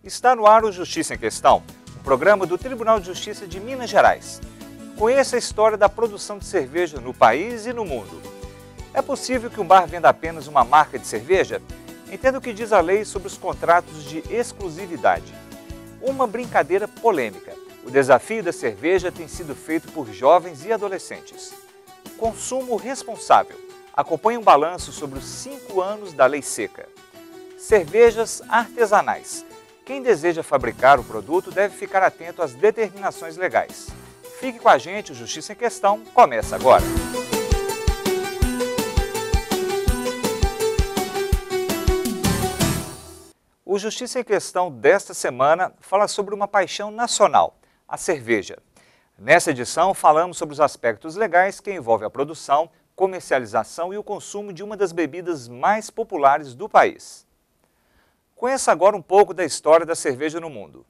Está no ar o Justiça em Questão, um programa do Tribunal de Justiça de Minas Gerais. Conheça a história da produção de cerveja no país e no mundo. É possível que um bar venda apenas uma marca de cerveja? Entenda o que diz a lei sobre os contratos de exclusividade. Uma brincadeira polêmica. O desafio da cerveja tem sido feito por jovens e adolescentes. Consumo responsável. Acompanhe um balanço sobre os 5 anos da Lei Seca. Cervejas artesanais. Quem deseja fabricar o produto deve ficar atento às determinações legais. Fique com a gente, o Justiça em Questão começa agora. O Justiça em Questão desta semana fala sobre uma paixão nacional, a cerveja. Nessa edição, falamos sobre os aspectos legais que envolvem a produção, comercialização e o consumo de uma das bebidas mais populares do país. Conheça agora um pouco da história da cerveja no mundo.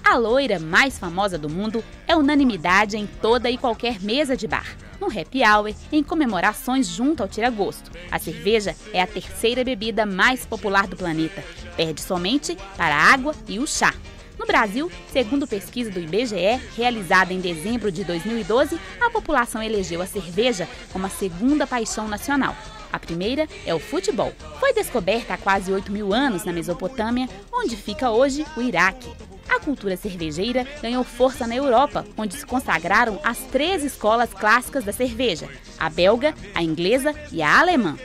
A loira mais famosa do mundo é unanimidade em toda e qualquer mesa de bar. No happy hour, em comemorações junto ao tira-gosto. A cerveja é a terceira bebida mais popular do planeta. Perde somente para a água e o chá. No Brasil, segundo pesquisa do IBGE, realizada em dezembro de 2012, a população elegeu a cerveja como a segunda paixão nacional. A primeira é o futebol. Foi descoberta há quase 8.000 anos na Mesopotâmia, onde fica hoje o Iraque. A cultura cervejeira ganhou força na Europa, onde se consagraram as 3 escolas clássicas da cerveja: a belga, a inglesa e a alemã.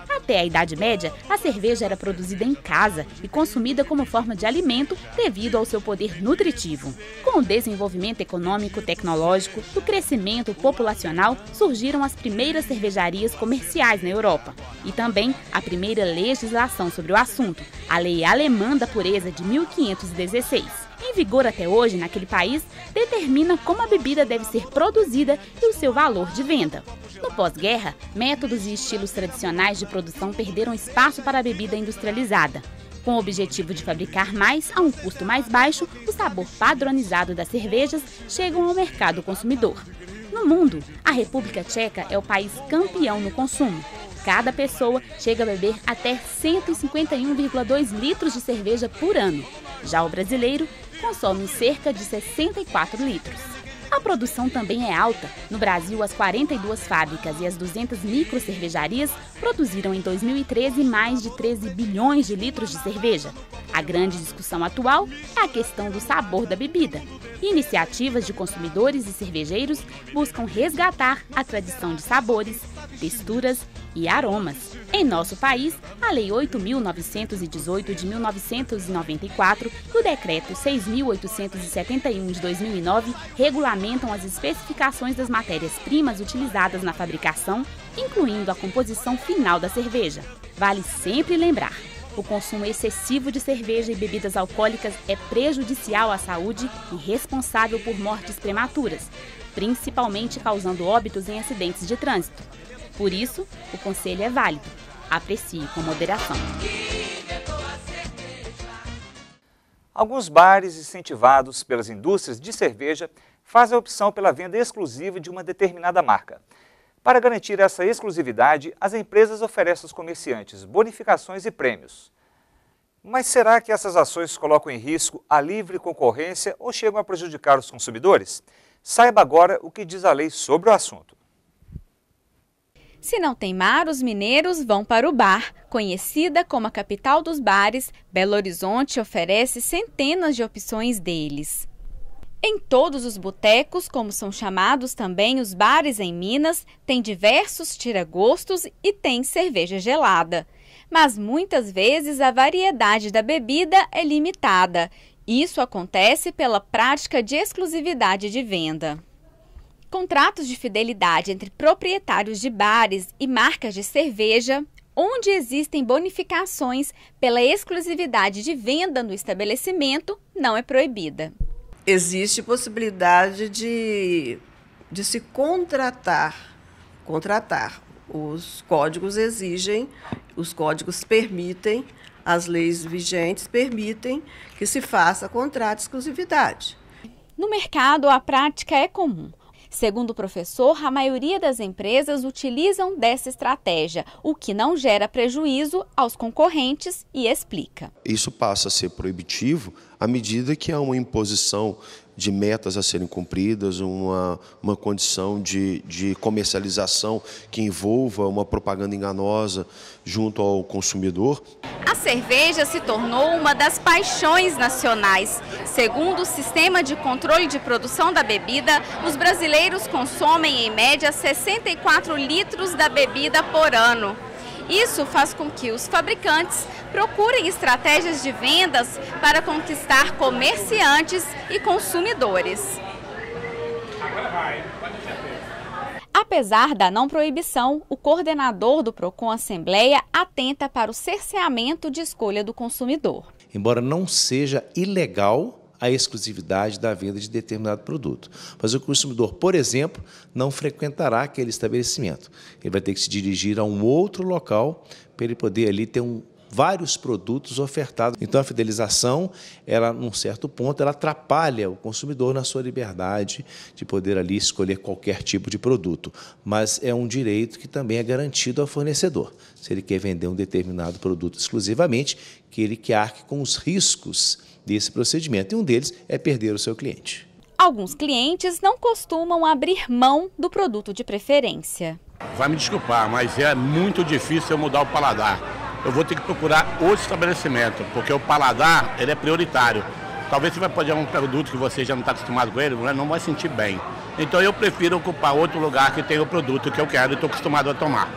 Até a Idade Média, a cerveja era produzida em casa e consumida como forma de alimento devido ao seu poder nutritivo. Com o desenvolvimento econômico, tecnológico, o crescimento populacional, surgiram as primeiras cervejarias comerciais na Europa. E também a primeira legislação sobre o assunto, a Lei Alemã da Pureza de 1516. Em vigor até hoje naquele país, determina como a bebida deve ser produzida e o seu valor de venda. No pós-guerra, métodos e estilos tradicionais de produção perderam espaço para a bebida industrializada. Com o objetivo de fabricar mais a um custo mais baixo, o sabor padronizado das cervejas chegam ao mercado consumidor. No mundo, a República Tcheca é o país campeão no consumo. Cada pessoa chega a beber até 151,2 litros de cerveja por ano. Já o brasileiro consome cerca de 64 litros. A produção também é alta. No Brasil, as 42 fábricas e as 200 microcervejarias produziram em 2013 mais de 13 bilhões de litros de cerveja. A grande discussão atual é a questão do sabor da bebida. Iniciativas de consumidores e cervejeiros buscam resgatar a tradição de sabores, texturas e aromas. Em nosso país, a Lei 8.918 de 1994 e o Decreto 6.871 de 2009 regulamentam as especificações das matérias-primas utilizadas na fabricação, incluindo a composição final da cerveja. Vale sempre lembrar: o consumo excessivo de cerveja e bebidas alcoólicas é prejudicial à saúde e responsável por mortes prematuras, principalmente causando óbitos em acidentes de trânsito. Por isso, o conselho é válido. Aprecie com moderação. Alguns bares incentivados pelas indústrias de cerveja fazem a opção pela venda exclusiva de uma determinada marca. Para garantir essa exclusividade, as empresas oferecem aos comerciantes bonificações e prêmios. Mas será que essas ações colocam em risco a livre concorrência ou chegam a prejudicar os consumidores? Saiba agora o que diz a lei sobre o assunto. Se não tem mar, os mineiros vão para o bar. Conhecida como a capital dos bares, Belo Horizonte oferece centenas de opções deles. Em todos os botecos, como são chamados também os bares em Minas, tem diversos tira-gostos e tem cerveja gelada. Mas muitas vezes a variedade da bebida é limitada. Isso acontece pela prática de exclusividade de venda. Contratos de fidelidade entre proprietários de bares e marcas de cerveja, onde existem bonificações pela exclusividade de venda no estabelecimento, não é proibida. Existe possibilidade de se contratar. Os códigos exigem, os códigos permitem, as leis vigentes permitem que se faça contrato de exclusividade. No mercado, a prática é comum. Segundo o professor, a maioria das empresas utilizam dessa estratégia, o que não gera prejuízo aos concorrentes, e explica. Isso passa a ser proibitivo à medida que há uma imposição de metas a serem cumpridas, uma condição de comercialização que envolva uma propaganda enganosa junto ao consumidor. A cerveja se tornou uma das paixões nacionais. Segundo o Sistema de Controle de Produção da Bebida, os brasileiros consomem em média 64 litros da bebida por ano. Isso faz com que os fabricantes procurem estratégias de vendas para conquistar comerciantes e consumidores. Apesar da não proibição, o coordenador do Procon Assembleia atenta para o cerceamento de escolha do consumidor. Embora não seja ilegal a exclusividade da venda de determinado produto, mas o consumidor, por exemplo, não frequentará aquele estabelecimento. Ele vai ter que se dirigir a um outro local para ele poder ali ter vários produtos ofertados. Então a fidelização, ela, num certo ponto, ela atrapalha o consumidor na sua liberdade de poder ali escolher qualquer tipo de produto. Mas é um direito que também é garantido ao fornecedor. Se ele quer vender um determinado produto exclusivamente, que ele que arque com os riscos desse procedimento. E um deles é perder o seu cliente. Alguns clientes não costumam abrir mão do produto de preferência. Vai me desculpar, mas é muito difícil eu mudar o paladar. Eu vou ter que procurar outro estabelecimento, porque o paladar ele é prioritário. Talvez você vai pedir um produto que você já não está acostumado com ele, não vai sentir bem. Então eu prefiro ocupar outro lugar que tenha o produto que eu quero e estou acostumado a tomar.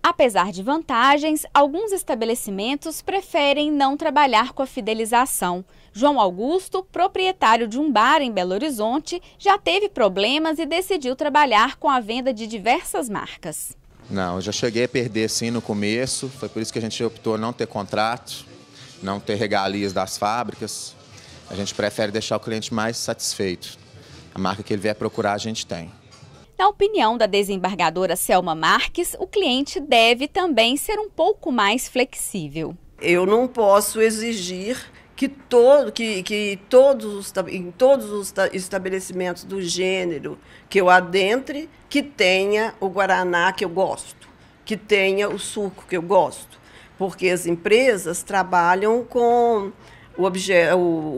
Apesar de vantagens, alguns estabelecimentos preferem não trabalhar com a fidelização. João Augusto, proprietário de um bar em Belo Horizonte, já teve problemas e decidiu trabalhar com a venda de diversas marcas. Não, eu já cheguei a perder sim no começo, foi por isso que a gente optou não ter contrato, não ter regalias das fábricas. A gente prefere deixar o cliente mais satisfeito. A marca que ele vier procurar a gente tem. Na opinião da desembargadora Selma Marques, o cliente deve também ser um pouco mais flexível. Eu não posso exigir que em todos os estabelecimentos do gênero que eu adentre, que tenha o guaraná que eu gosto, que tenha o suco que eu gosto, porque as empresas trabalham com o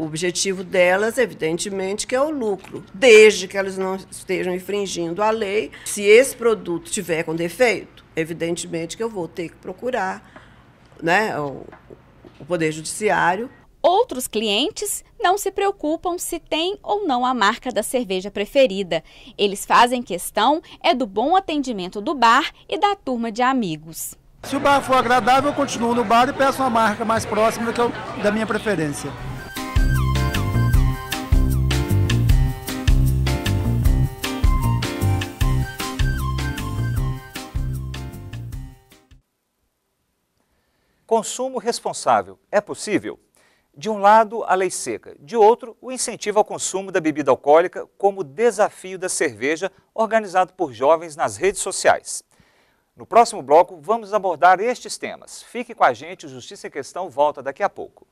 objetivo delas, evidentemente, que é o lucro, desde que elas não estejam infringindo a lei. Se esse produto tiver com defeito, evidentemente que eu vou ter que procurar, né, o Poder Judiciário. Outros clientes não se preocupam se tem ou não a marca da cerveja preferida. Eles fazem questão do bom atendimento do bar e da turma de amigos. Se o bar for agradável, eu continuo no bar e peço uma marca mais próxima da minha preferência. Consumo responsável é possível? De um lado, a lei seca, de outro, o incentivo ao consumo da bebida alcoólica como desafio da cerveja organizado por jovens nas redes sociais. No próximo bloco, vamos abordar estes temas. Fique com a gente, o Justiça em Questão volta daqui a pouco.